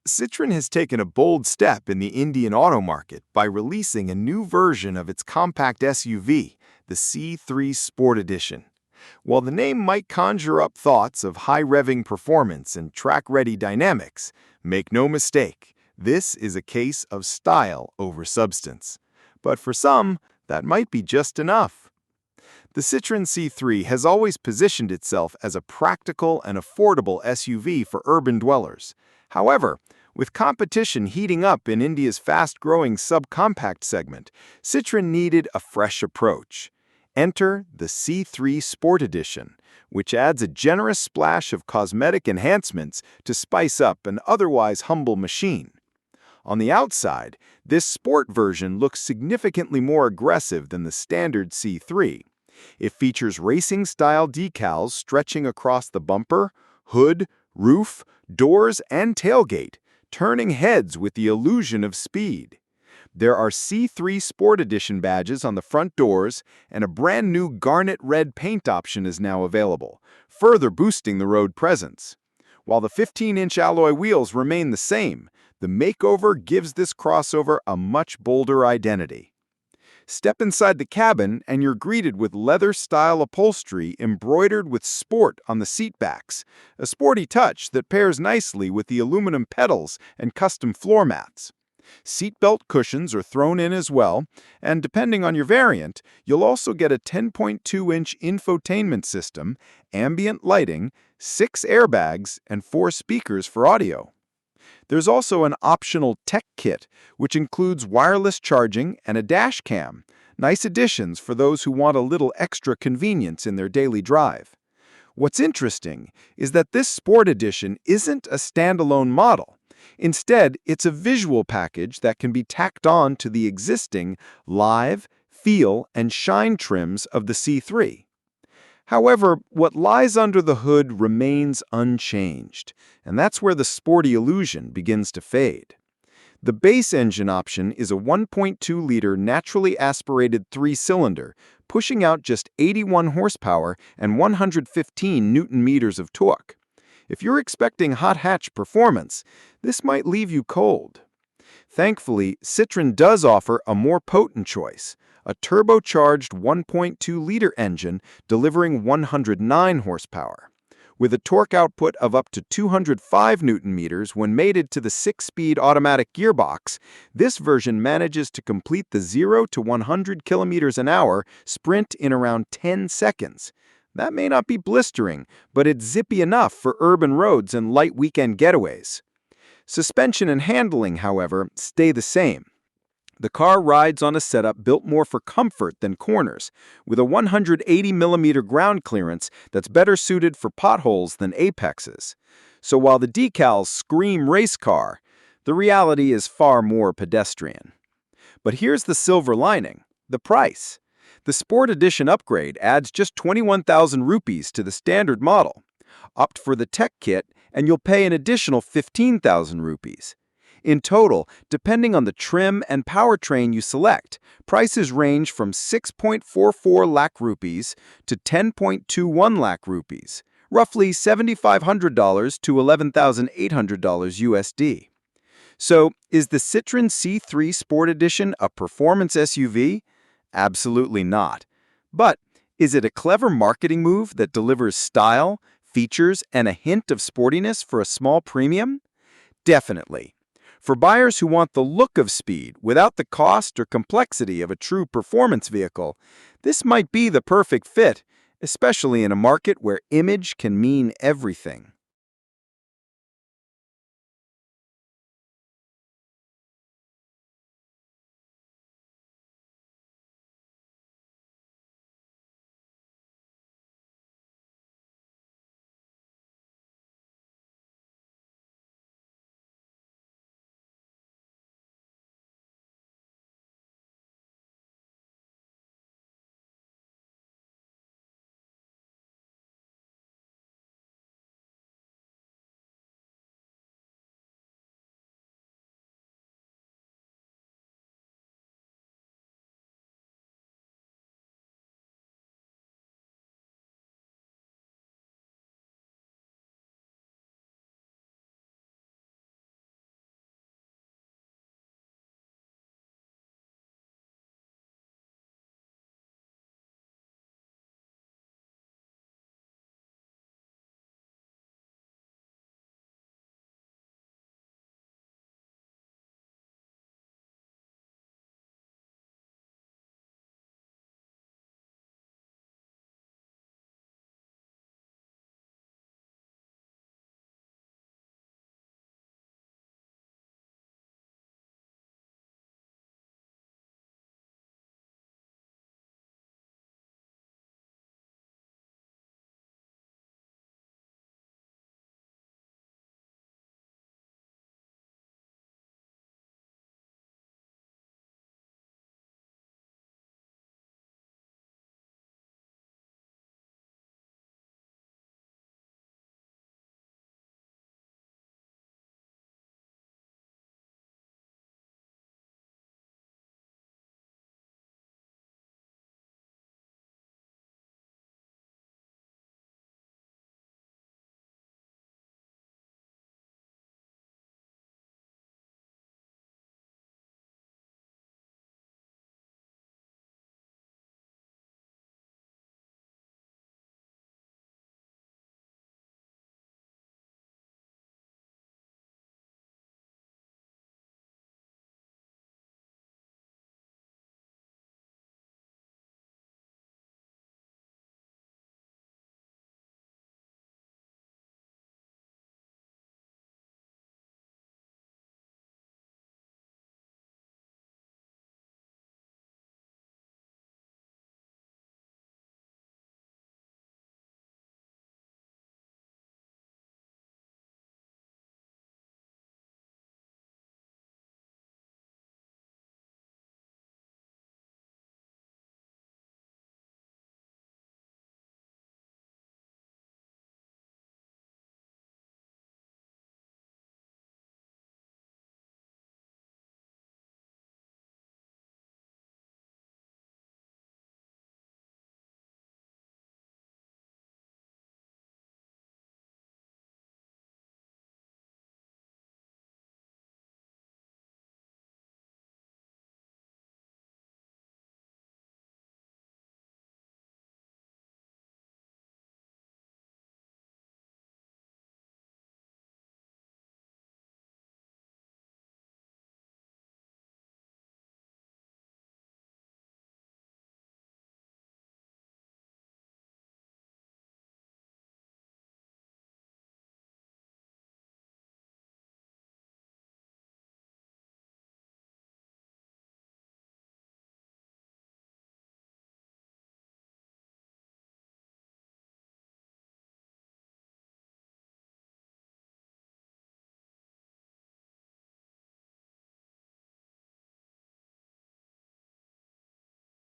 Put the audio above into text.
Citroen has taken a bold step in the Indian auto market by releasing a new version of its compact SUV, the C3 Sport Edition. While the name might conjure up thoughts of high-revving performance and track-ready dynamics, make no mistake, this is a case of style over substance. But for some, that might be just enough. The Citroen C3 has always positioned itself as a practical and affordable SUV for urban dwellers. However, with competition heating up in India's fast-growing subcompact segment, Citroen needed a fresh approach. Enter the C3 Sport Edition, which adds a generous splash of cosmetic enhancements to spice up an otherwise humble machine. On the outside, this sport version looks significantly more aggressive than the standard C3. It features racing-style decals stretching across the bumper, hood, roof, doors, and tailgate, turning heads with the illusion of speed. There are C3 Sport Edition badges on the front doors, and a brand new Garnet Red paint option is now available, further boosting the road presence. While the 15-inch alloy wheels remain the same, the makeover gives this crossover a much bolder identity. Step inside the cabin and you're greeted with leather-style upholstery embroidered with sport on the seatbacks, a sporty touch that pairs nicely with the aluminum pedals and custom floor mats. Seatbelt cushions are thrown in as well, and depending on your variant, you'll also get a 10.2-inch infotainment system, ambient lighting, 6 airbags, and 4 speakers for audio. There's also an optional tech kit, which includes wireless charging and a dash cam, nice additions for those who want a little extra convenience in their daily drive. What's interesting is that this Sport Edition isn't a standalone model. Instead, it's a visual package that can be tacked on to the existing Live, Feel, and Shine trims of the C3. However, what lies under the hood remains unchanged, and that's where the sporty illusion begins to fade. The base engine option is a 1.2-liter naturally aspirated 3-cylinder, pushing out just 81 horsepower and 115 newton-meters of torque. If you're expecting hot hatch performance, this might leave you cold. Thankfully, Citroen does offer a more potent choice, a turbocharged 1.2-liter engine delivering 109 horsepower. With a torque output of up to 205 newton-meters when mated to the 6-speed automatic gearbox, this version manages to complete the 0 to 100 kilometers an hour sprint in around 10 seconds. That may not be blistering, but it's zippy enough for urban roads and light weekend getaways. Suspension and handling, however, stay the same. The car rides on a setup built more for comfort than corners, with a 180mm ground clearance that's better suited for potholes than apexes. So while the decals scream race car, the reality is far more pedestrian. But here's the silver lining: the price. The Sport Edition upgrade adds just 21,000 rupees to the standard model. Opt for the tech kit and you'll pay an additional 15,000 rupees. In total, depending on the trim and powertrain you select, prices range from 6.44 lakh rupees to 10.21 lakh rupees, roughly $7,500 to $11,800 USD. So, is the Citroen C3 Sport Edition a performance SUV? Absolutely not. But is it a clever marketing move that delivers style, features, and a hint of sportiness for a small premium? Definitely. For buyers who want the look of speed without the cost or complexity of a true performance vehicle, this might be the perfect fit, especially in a market where image can mean everything.